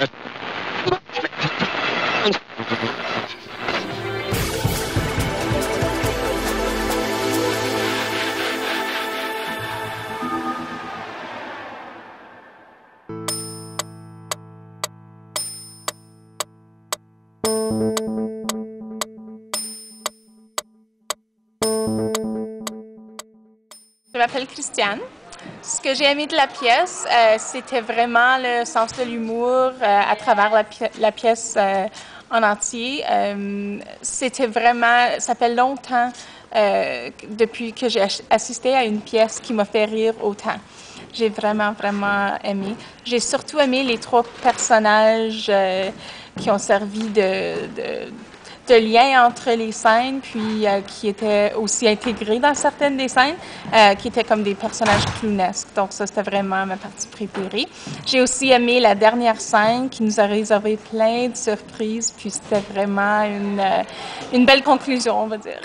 Je m'appelle Christiane. Ce que j'ai aimé de la pièce, c'était vraiment le sens de l'humour à travers la pièce en entier. C'était vraiment, ça fait longtemps depuis que j'ai assisté à une pièce qui m'a fait rire autant. J'ai vraiment, vraiment aimé. J'ai surtout aimé les trois personnages qui ont servi de lien entre les scènes, puis qui étaient aussi intégrés dans certaines des scènes, qui étaient comme des personnages clownesques. Donc ça, c'était vraiment ma partie préférée. J'ai aussi aimé la dernière scène qui nous a réservé plein de surprises, puis c'était vraiment une belle conclusion, on va dire.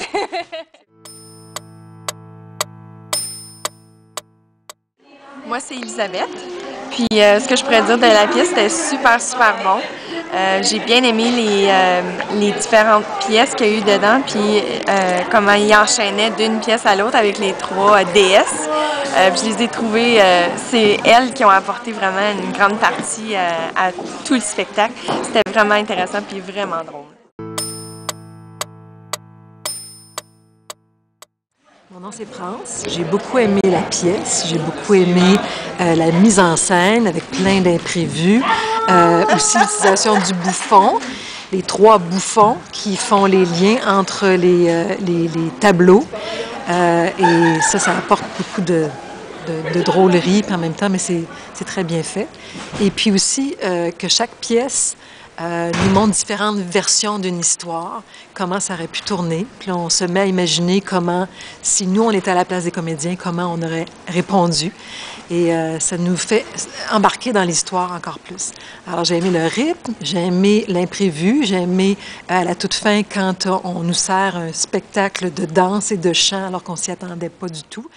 Moi, c'est Elisabeth. Puis, ce que je pourrais dire de la pièce, c'était super, super bon. J'ai bien aimé les différentes pièces qu'il y a eu dedans, puis comment ils enchaînaient d'une pièce à l'autre avec les trois déesses. Je les ai trouvées, c'est elles qui ont apporté vraiment une grande partie à tout le spectacle. C'était vraiment intéressant puis vraiment drôle. Mon nom c'est France. J'ai beaucoup aimé la pièce, j'ai beaucoup aimé la mise en scène avec plein d'imprévus, aussi l'utilisation du bouffon, les trois bouffons qui font les liens entre les tableaux et ça apporte beaucoup de drôlerie puis en même temps, mais c'est très bien fait. Et puis aussi que chaque pièce nous montre différentes versions d'une histoire, comment ça aurait pu tourner. Puis là, on se met à imaginer comment, si nous, on était à la place des comédiens, comment on aurait répondu. Et ça nous fait embarquer dans l'histoire encore plus. Alors, j'ai aimé le rythme, j'ai aimé l'imprévu, j'ai aimé à la toute fin quand on nous sert un spectacle de danse et de chant alors qu'on s'y attendait pas du tout.